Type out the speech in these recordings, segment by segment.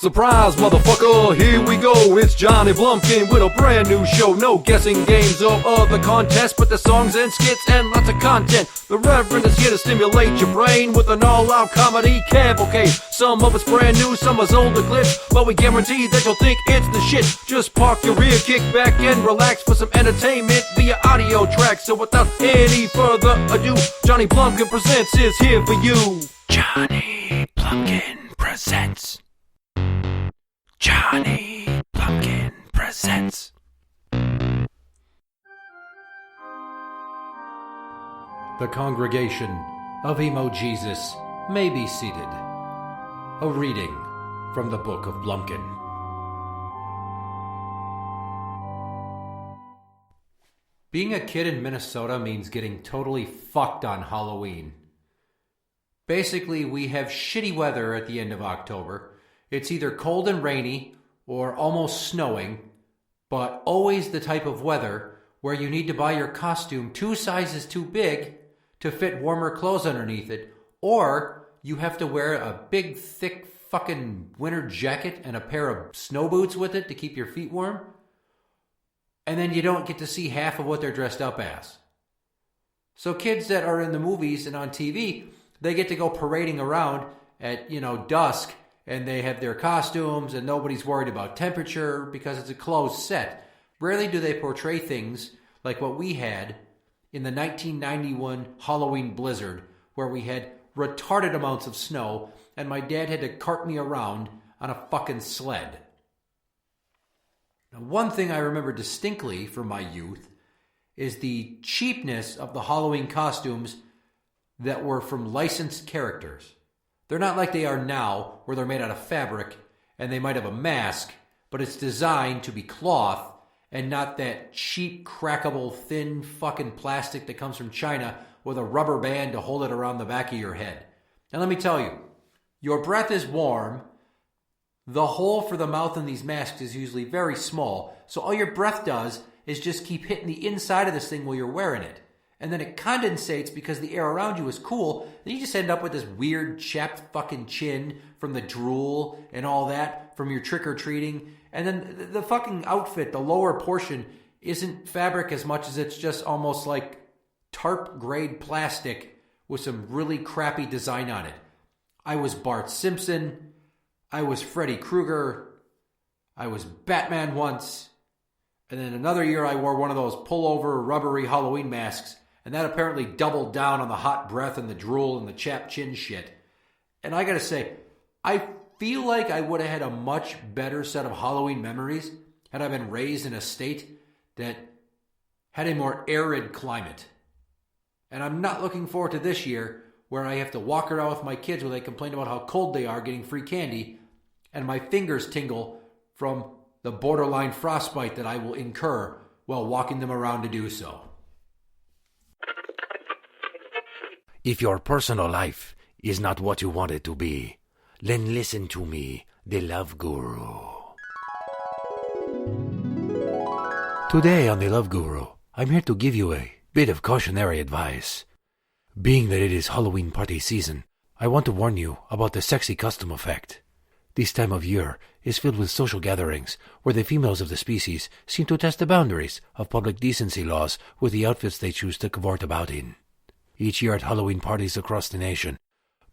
Surprise, motherfucker, here we go. It's Johnny Blumpkin with a brand new show. No guessing games or other contests, but the songs and skits and lots of content. The Reverend is here to stimulate your brain with an all-out comedy cavalcade. Some of it's brand new, some is older clips, but we guarantee that you'll think it's the shit. Just park your ear, kick back and relax for some entertainment via audio track. So without any further ado, Johnny Blumpkin Presents is here for you. Johnny Blumpkin Presents. Johnny Blumpkin Presents. The congregation of Emo Jesus may be seated. A reading from the Book of Blumpkin. Being a kid in Minnesota means getting totally fucked on Halloween. Basically, we have shitty weather at the end of October. It's either cold and rainy or almost snowing, but always the type of weather where you need to buy your costume 2 sizes too big to fit warmer clothes underneath it, or you have to wear a big, thick fucking winter jacket and a pair of snow boots with it to keep your feet warm, and then you don't get to see half of what they're dressed up as. So kids that are in the movies and on TV, they get to go parading around at, dusk, and they have their costumes, and nobody's worried about temperature because it's a closed set. Rarely do they portray things like what we had in the 1991 Halloween blizzard, where we had retarded amounts of snow, and my dad had to cart me around on a fucking sled. Now, one thing I remember distinctly from my youth is the cheapness of the Halloween costumes that were from licensed characters. They're not like they are now, where they're made out of fabric, and they might have a mask, but it's designed to be cloth, and not that cheap, crackable, thin fucking plastic that comes from China with a rubber band to hold it around the back of your head. And let me tell you, your breath is warm. The hole for the mouth in these masks is usually very small, so all your breath does is just keep hitting the inside of this thing while you're wearing it. And then it condensates because the air around you is cool. Then you just end up with this weird chapped fucking chin from the drool and all that from your trick-or-treating. And then the fucking outfit, the lower portion, isn't fabric as much as it's just almost like tarp-grade plastic with some really crappy design on it. I was Bart Simpson. I was Freddy Krueger. I was Batman once. And then another year I wore one of those pullover rubbery Halloween masks. And that apparently doubled down on the hot breath and the drool and the chapped chin shit. And I gotta say, I feel like I would have had a much better set of Halloween memories had I been raised in a state that had a more arid climate. And I'm not looking forward to this year where I have to walk around with my kids when they complain about how cold they are getting free candy, and my fingers tingle from the borderline frostbite that I will incur while walking them around to do so. If your personal life is not what you want it to be, then listen to me, the Love Guru. Today on the Love Guru, I'm here to give you a bit of cautionary advice. Being that it is Halloween party season, I want to warn you about the sexy costume effect. This time of year is filled with social gatherings where the females of the species seem to test the boundaries of public decency laws with the outfits they choose to cavort about in. Each year at Halloween parties across the nation,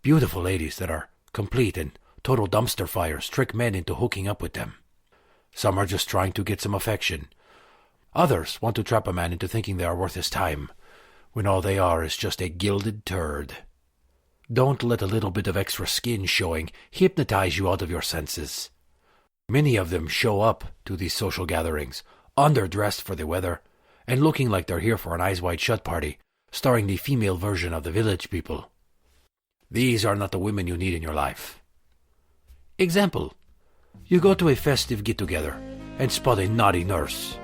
beautiful ladies that are complete and total dumpster fires trick men into hooking up with them. Some are just trying to get some affection. Others want to trap a man into thinking they are worth his time, when all they are is just a gilded turd. Don't let a little bit of extra skin showing hypnotize you out of your senses. Many of them show up to these social gatherings, underdressed for the weather, and looking like they're here for an Eyes Wide Shut party, starring the female version of the Village People. These are not the women you need in your life. Example, you go to a festive get-together and spot a naughty nurse.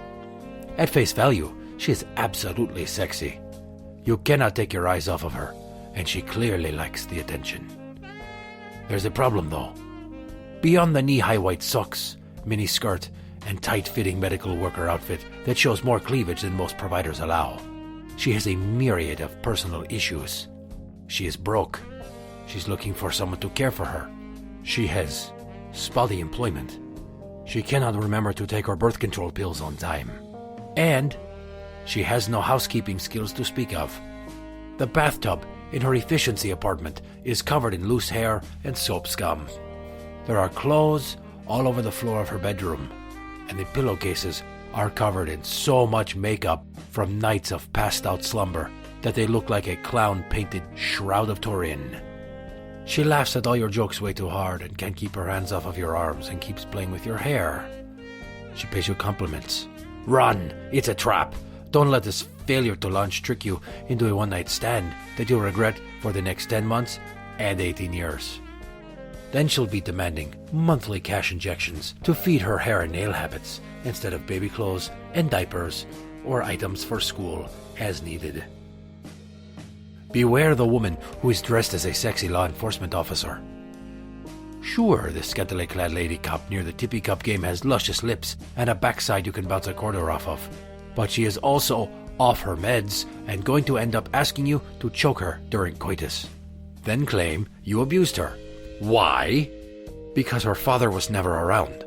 At face value, she is absolutely sexy. You cannot take your eyes off of her, and she clearly likes the attention. There's a problem, though. Beyond the knee-high white socks, mini skirt, and tight-fitting medical worker outfit that shows more cleavage than most providers allow, she has a myriad of personal issues. She is broke. She's looking for someone to care for her. She has spotty employment. She cannot remember to take her birth control pills on time. And she has no housekeeping skills to speak of. The bathtub in her efficiency apartment is covered in loose hair and soap scum. There are clothes all over the floor of her bedroom, and the pillowcases are covered in so much makeup from nights of passed-out slumber that they look like a clown-painted shroud of Turin. She laughs at all your jokes way too hard and can't keep her hands off of your arms and keeps playing with your hair. She pays you compliments. Run! It's a trap! Don't let this failure to launch trick you into a one-night stand that you'll regret for the next 10 months and 18 years. Then she'll be demanding monthly cash injections to feed her hair and nail habits instead of baby clothes and diapers or items for school as needed. Beware the woman who is dressed as a sexy law enforcement officer. Sure, the scantily clad lady cop near the tippy cup game has luscious lips and a backside you can bounce a quarter off of, but she is also off her meds and going to end up asking you to choke her during coitus. Then claim you abused her. Why? Because her father was never around,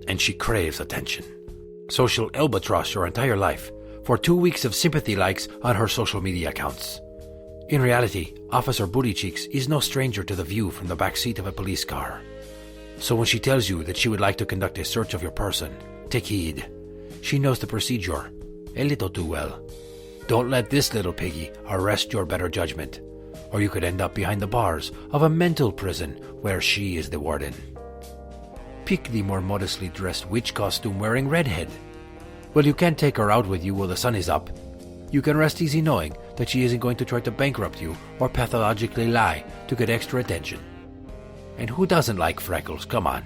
and she craves attention. So she'll albatross your entire life for 2 weeks of sympathy likes on her social media accounts. In reality, Officer Booty Cheeks is no stranger to the view from the back seat of a police car. So when she tells you that she would like to conduct a search of your person, take heed. She knows the procedure a little too well. Don't let this little piggy arrest your better judgment, or you could end up behind the bars of a mental prison where she is the warden. Pick the more modestly dressed witch costume wearing redhead. Well, you can't take her out with you while the sun is up. You can rest easy knowing that she isn't going to try to bankrupt you or pathologically lie to get extra attention. And who doesn't like freckles? Come on.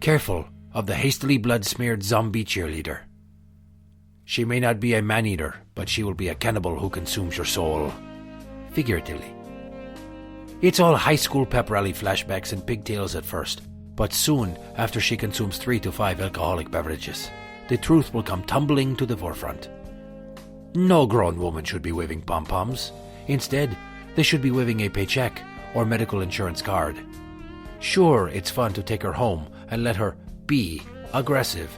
Careful of the hastily blood-smeared zombie cheerleader. She may not be a man-eater, but she will be a cannibal who consumes your soul. Figuratively. It's all high school pep rally flashbacks and pigtails at first, but soon after she consumes 3 to 5 alcoholic beverages, the truth will come tumbling to the forefront. No grown woman should be waving pom-poms. Instead, they should be waving a paycheck or medical insurance card. Sure, it's fun to take her home and let her be aggressive,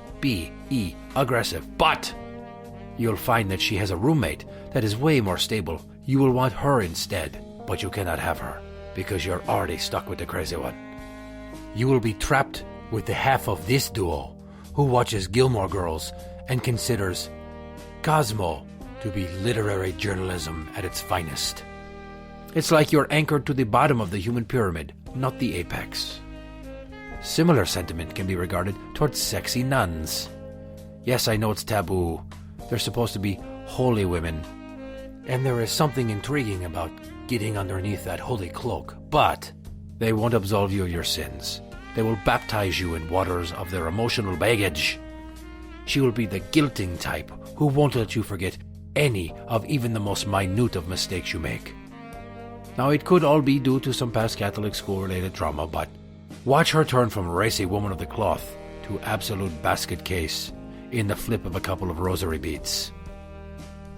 aggressive, but you'll find that she has a roommate that is way more stable. You will want her instead, but you cannot have her because you're already stuck with the crazy one. You will be trapped with the half of this duo who watches Gilmore Girls and considers Cosmo to be literary journalism at its finest. It's like you're anchored to the bottom of the human pyramid, not the apex. Similar sentiment can be regarded towards sexy nuns. Yes, I know it's taboo. They're supposed to be holy women, and there is something intriguing about getting underneath that holy cloak, but they won't absolve you of your sins. They will baptize you in waters of their emotional baggage. She will be the guilting type who won't let you forget any of even the most minute of mistakes you make. Now, it could all be due to some past Catholic school-related trauma, but watch her turn from racy woman of the cloth to absolute basket case in the flip of a couple of rosary beads.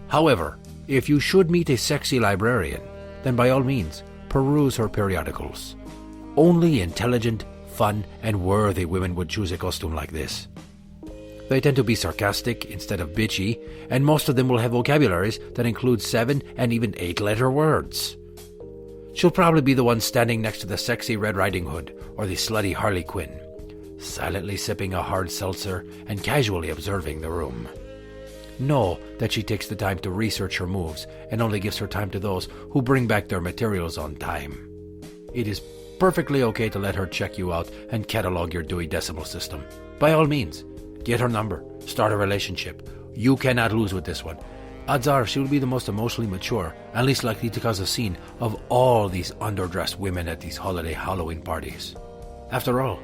However, if you should meet a sexy librarian, then by all means, peruse her periodicals. Only intelligent, fun, and worthy women would choose a costume like this. They tend to be sarcastic instead of bitchy, and most of them will have vocabularies that include 7 and even 8-letter words. She'll probably be the one standing next to the sexy Red Riding Hood or the slutty Harley Quinn, silently sipping a hard seltzer and casually observing the room. Know that she takes the time to research her moves and only gives her time to those who bring back their materials on time. It is perfectly okay to let her check you out and catalog your Dewey Decimal System. By all means, get her number, start a relationship. You cannot lose with this one. Odds are she will be the most emotionally mature and least likely to cause a scene of all these underdressed women at these holiday Halloween parties. After all,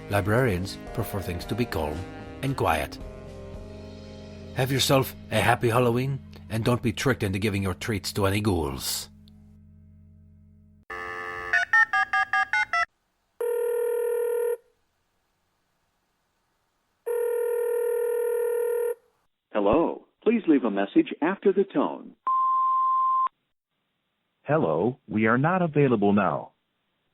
librarians prefer things to be calm and quiet. Have yourself a happy Halloween, and don't be tricked into giving your treats to any ghouls. Hello. Please leave a message after the tone. Hello, we are not available now.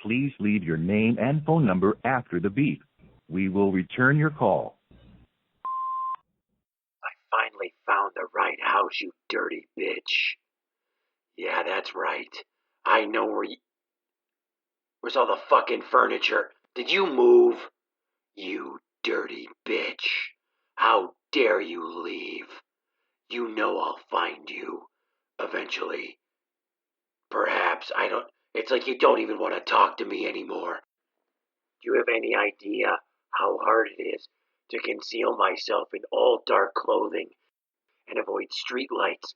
Please leave your name and phone number after the beep. We will return your call. I finally found the right house, you dirty bitch. Yeah, that's right. I know where you... Where's all the fucking furniture? Did you move? You dirty bitch. How dare you leave? You know I'll find you. Eventually. Perhaps, I don't... It's like you don't even want to talk to me anymore. Do you have any idea how hard it is to conceal myself in all dark clothing and avoid street lights?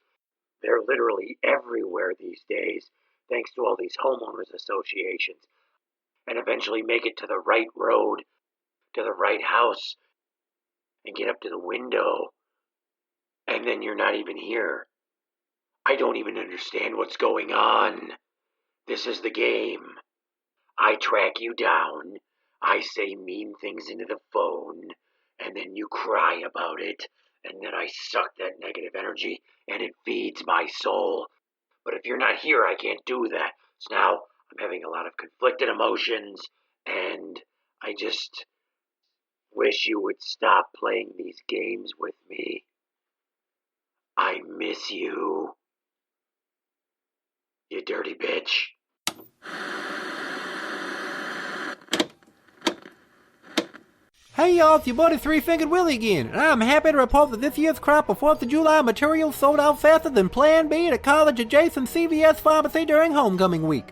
They're literally everywhere these days, thanks to all these homeowners associations. And eventually make it to the right road, to the right house, and get up to the window. And then you're not even here. I don't even understand what's going on. This is the game. I track you down. I say mean things into the phone, and then you cry about it, and then I suck that negative energy, and it feeds my soul. But if you're not here, I can't do that. So now I'm having a lot of conflicted emotions, and I just wish you would stop playing these games with me. I miss you. You dirty bitch. Hey y'all, it's your buddy Three-Fingered Willie again, and I'm happy to report that this year's crop of 4th of July materials sold out faster than Plan B at a college-adjacent CVS pharmacy during homecoming week.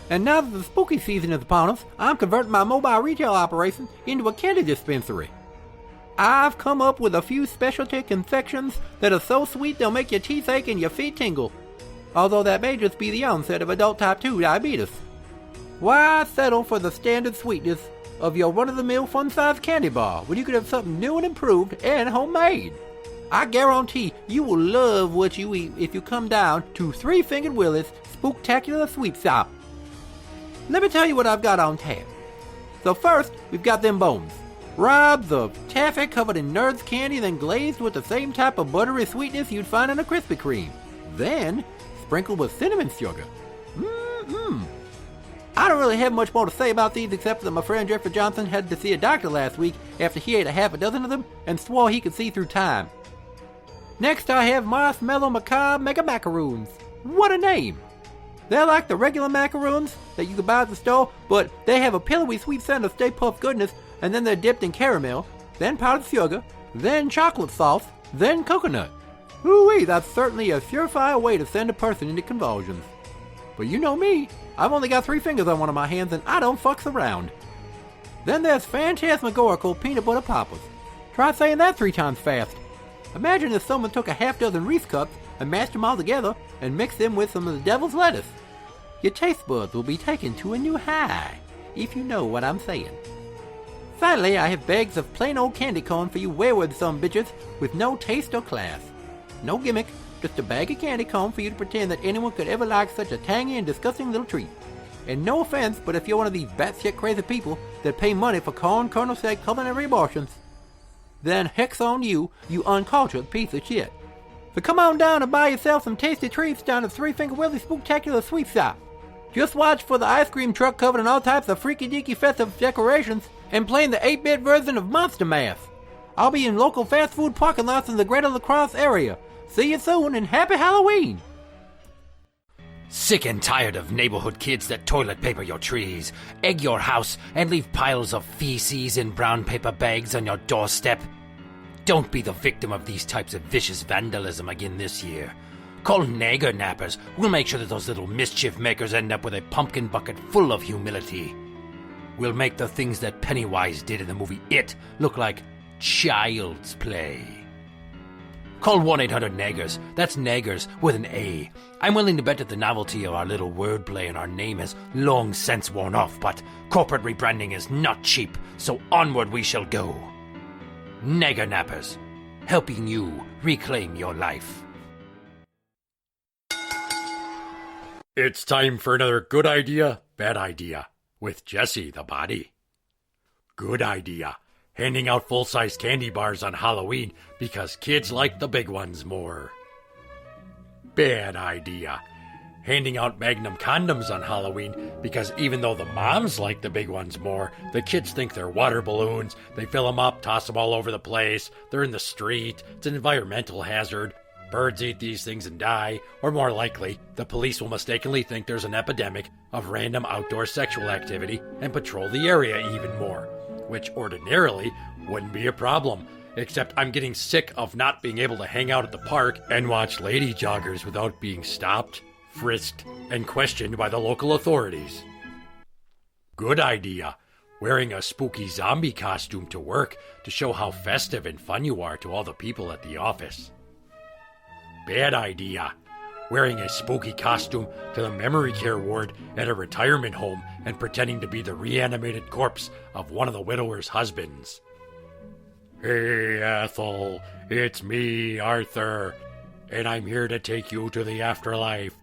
And now that the spooky season is upon us, I'm converting my mobile retail operation into a candy dispensary. I've come up with a few specialty confections that are so sweet they'll make your teeth ache and your feet tingle. Although that may just be the onset of adult type 2 diabetes. Why settle for the standard sweetness of your run-of-the-mill fun-sized candy bar when you could have something new and improved and homemade? I guarantee you will love what you eat if you come down to Three-Fingered Willie's Spooktacular Sweet Shop. Let me tell you what I've got on tap. So first, we've got them bones. Robs of taffy covered in Nerds candy, then glazed with the same type of buttery sweetness you'd find in a Krispy Kreme. Then, sprinkled with cinnamon sugar. I don't really have much more to say about these except that my friend Jeffrey Johnson had to see a doctor last week after he ate a half a dozen of them and swore he could see through time. Next I have Marshmallow Macabre Mega Macaroons. What a name! They're like the regular macaroons that you can buy at the store, but they have a pillowy sweet scent of Stay Puft goodness, and then they're dipped in caramel, then powdered sugar, then chocolate sauce, then coconut. Ooh-wee, that's certainly a surefire way to send a person into convulsions. But you know me, I've only got 3 fingers on one of my hands and I don't fucks around. Then there's phantasmagorical peanut butter poppers. Try saying that 3 times fast. Imagine if someone took a half dozen Reese cups and mashed them all together and mixed them with some of the devil's lettuce. Your taste buds will be taken to a new high, if you know what I'm saying. Finally, I have bags of plain old candy corn for you wayward bitches with no taste or class. No gimmick, just a bag of candy corn for you to pretend that anyone could ever like such a tangy and disgusting little treat. And no offense, but if you're one of these batshit crazy people that pay money for corn kernel-shaped culinary abortions, then hex on you, you uncultured piece of shit. So come on down and buy yourself some tasty treats down at Three-Fingered Willie's Spooktacular Sweet Shop. Just watch for the ice cream truck covered in all types of freaky-deaky festive decorations and playing the 8-bit version of Monster Mash. I'll be in local fast food parking lots in the greater La Crosse area. See you soon and happy Halloween! Sick and tired of neighborhood kids that toilet paper your trees, egg your house, and leave piles of feces in brown paper bags on your doorstep? Don't be the victim of these types of vicious vandalism again this year. Call Nagger Nappers. We'll make sure that those little mischief makers end up with a pumpkin bucket full of humility. We'll make the things that Pennywise did in the movie It look like child's play. Call 1-800-NAGGERS. That's Naggers with an A. I'm willing to bet that the novelty of our little wordplay and our name has long since worn off, but corporate rebranding is not cheap, so onward we shall go. Nagger Nappers, helping you reclaim your life. It's time for another good idea, bad idea, with Jesse the Body. Good idea. Handing out full-size candy bars on Halloween because kids like the big ones more. Bad idea. handing out Magnum condoms on Halloween because even though the moms like the big ones more, the kids think they're water balloons. They fill them up, toss them all over the place. They're in the street. It's an environmental hazard. Birds eat these things and die. Or more likely, the police will mistakenly think there's an epidemic of random outdoor sexual activity and patrol the area even more, which ordinarily wouldn't be a problem. Except I'm getting sick of not being able to hang out at the park and watch lady joggers without being stopped, frisked, and questioned by the local authorities. Good idea. Wearing a spooky zombie costume to work to show how festive and fun you are to all the people at the office. Bad idea. Wearing a spooky costume to the memory care ward at a retirement home and pretending to be the reanimated corpse of one of the widower's husbands. Hey, Ethel, it's me, Arthur, and I'm here to take you to the afterlife.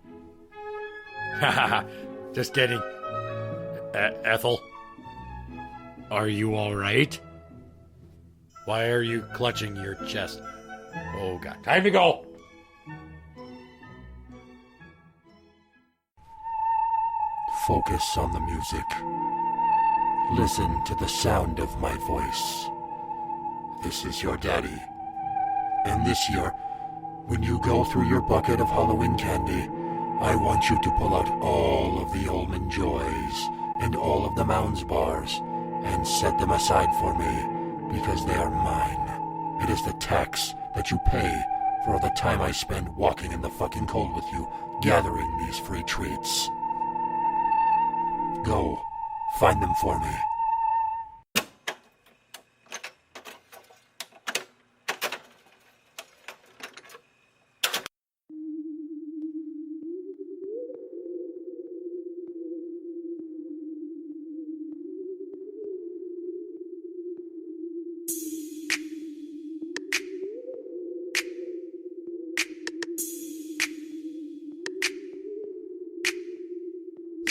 Haha, just kidding. Ethel? Are you alright? Why are you clutching your chest? Oh god, time to go! Focus on the music. Listen to the sound of my voice. This is your daddy. And this year, when you go through your bucket of Halloween candy, I want you to pull out all of the almond joys and all of the Mounds bars and set them aside for me because they are mine. It is the tax that you pay for all the time I spend walking in the fucking cold with you, gathering these free treats. Go, find them for me.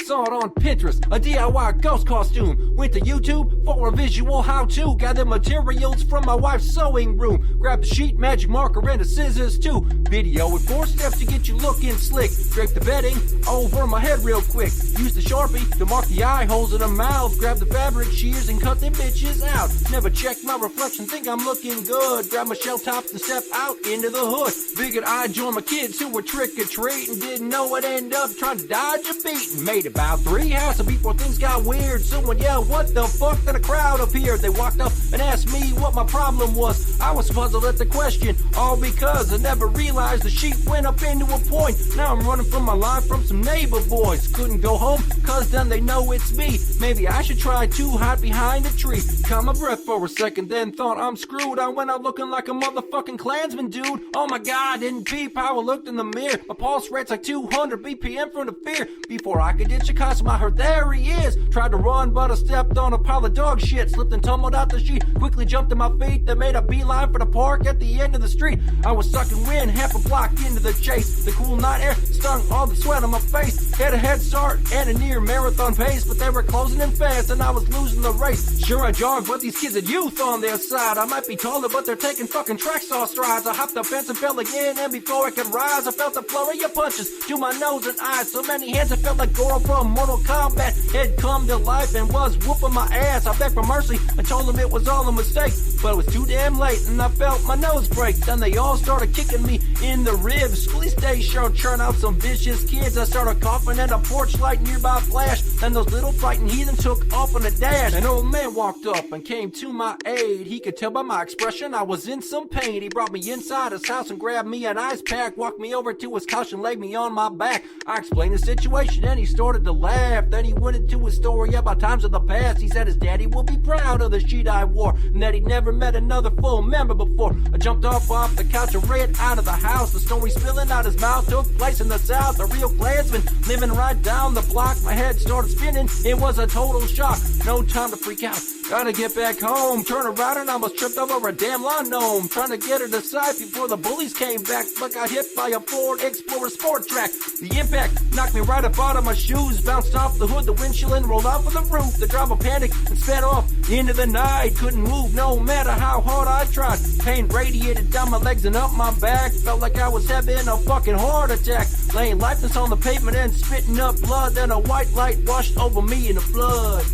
Saw it on Pinterest, a DIY ghost costume. Went to YouTube for a visual how-to. Gather materials from my wife's sewing room. Grab the sheet, magic marker, and the scissors too. Video with 4 steps to get you looking slick. Drape the bedding over my head real quick. Use the Sharpie to mark the eye holes in the mouth. Grab the fabric shears and cut them bitches out. Never check my reflection, think I'm looking good. Grab my shell tops and step out into the hood. Figured I'd join my kids who were trick-or-treating. Didn't know I'd end up trying to dodge a beating. Made about 3 houses before things got weird. Someone yelled, "What the fuck?" Then a crowd appeared. They walked up and asked me what my problem was. I was puzzled at the question, all because I never realized the sheet went up into a point. Now I'm running from my life from some neighbor boys. Couldn't go home, cause then they know it's me. Maybe I should try to hide behind a tree. Caught my breath for a second, then thought I'm screwed. I went out looking like a motherfucking Klansman dude. Oh my god, didn't peep how I looked in the mirror. My pulse rate's like 200 BPM from the fear. Before I could ditch a costume, I heard there he is. Tried to run, but I stepped on a pile of dog shit. Slipped and tumbled out the sheet. Quickly jumped to my feet, then made a beeline for the park at the end of the street. I was sucking wind half a block into the chase. The cool night air stung all the sweat on my face. Had a head start and a near marathon pace, but they were closing in fast and I was losing the race. Sure, I jogged, but these kids had youth on their side. I might be taller, but they're taking fucking track star strides. I hopped the fence and fell again, and before I could rise, I felt the flurry of punches to my nose and eyes. So many hands, I felt like Goro from Mortal Kombat had come to life and was whooping my ass. I begged for mercy and told them it was all a mistake, but it was too damn late and I felt my nose break. Then they all started kicking me in the ribs. Police day sure churn out some vicious kids. I started coughing and a porch light nearby flashed. Then those little frightened heathen took off on a dash. An old man walked up and came to my aid. He could tell by my expression I was in some pain. He brought me inside his house and grabbed me an ice pack. Walked me over to his couch and laid me on my back. I explained the situation and he started to laugh. Then he went into his story about times of the past. He said his daddy will be proud of the sheet I wore and that he'd never met another full member before. I jumped off the couch and ran out of the house. The story spilling out his mouth took place in the South. A real Klansman living right down the block. My head started spinning. It was a total shock. No time to freak out. Gotta get back home. Turn around and I almost tripped over a damn lawn gnome. Trying to get her to side before the bullies came back, but got hit by a Ford Explorer sport track. The impact knocked me right up out of my shoes. Bounced off the hood, the windshield, and rolled off of the roof. The driver panicked and sped off into the night. Couldn't move no matter how hard I tried. Pain radiated down my legs and up my back. Felt like I was having a fucking heart attack. laying lifeless on the pavement and spitting up blood. Then a white light washed over me in a flood.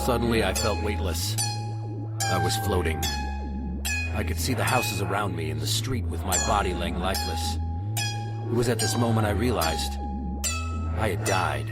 Suddenly, I felt weightless. I was floating. I could see the houses around me and the street with my body laying lifeless. It was at this moment I realized I had died.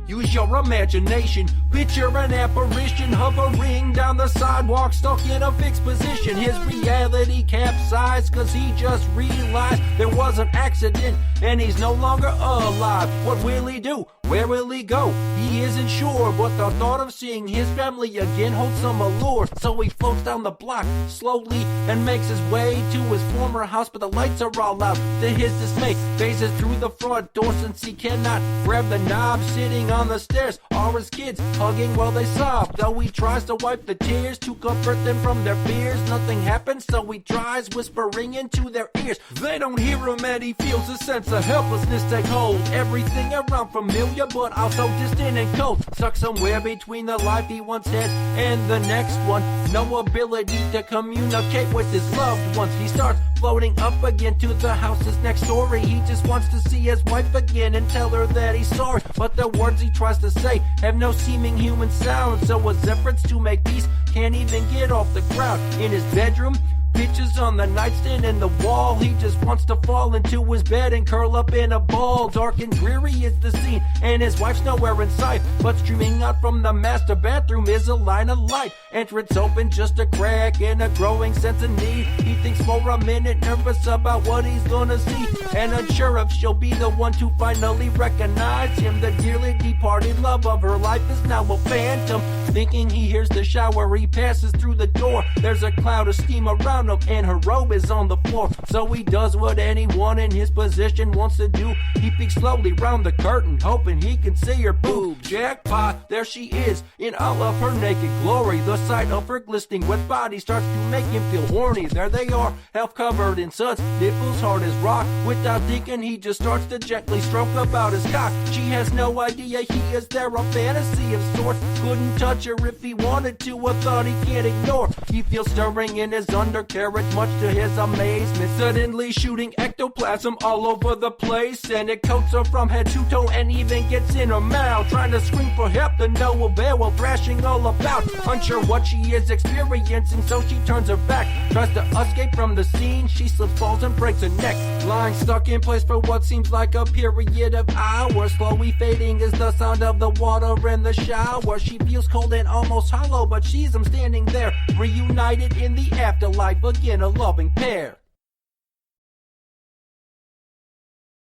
Use your imagination, picture an apparition hovering down the sidewalk, stuck in a fixed position. His reality capsized cause he just realized there was an accident and he's no longer alive. What will he do? Where will he go? He isn't sure, but the thought of seeing his family again holds some allure. So he floats down the block slowly and makes his way to his former house, but the lights are all out. To his dismay, phases through the front door since he cannot grab the knob. Sitting on the stairs are his kids, hugging while they sob. Though he tries to wipe the tears to comfort them from their fears, nothing happens, so he tries whispering into their ears. They don't hear him and he feels a sense of helplessness take hold. Everything around familiar, but also distant and cold. Stuck somewhere between the life he once had and the next one. No ability to communicate with his loved ones. He starts floating up again to the house's next story. He just wants to see his wife again and tell her that he's sorry. But the words he tries to say have no seeming human sound. So his efforts to make peace can't even get off the ground. In his bedroom, pictures on the nightstand and the wall. He just wants to fall into his bed and curl up in a ball. Dark and dreary is the scene, and his wife's nowhere in sight. But streaming out from the master bathroom is a line of light. Entrance open, just a crack and a growing sense of need. He thinks for a minute, nervous about what he's gonna see, and unsure if she'll be the one to finally recognize him. The dearly departed love of her life is now a phantom. Thinking he hears the shower, he passes through the door. There's a cloud of steam around him and her robe is on the floor. So he does what anyone in his position wants to do. He peeks slowly round the curtain, hoping he can see her boob. Jackpot, there she is in all of her naked glory. The sight of her glistening wet body starts to make him feel horny. There they are, half covered in suds, nipples hard as rock. Without thinking, he just starts to gently stroke about his cock. She has no idea he is there, a fantasy of sorts. Couldn't touch her if he wanted to, a thought he can't ignore. He feels stirring in his undercarriage, much to his amazement. Suddenly shooting ectoplasm all over the place, and it coats her from head to toe and even gets in her mouth. Trying to scream for help to no avail while thrashing all about. Unsure what she is experiencing, so she turns her back. Tries to escape from the scene, she slips, falls and breaks her neck. Lying stuck in place for what seems like a period of hours. Slowly fading is the sound of the water in the shower. She feels cold and almost hollow, but she's him standing there, reunited in the afterlife, again a loving pair.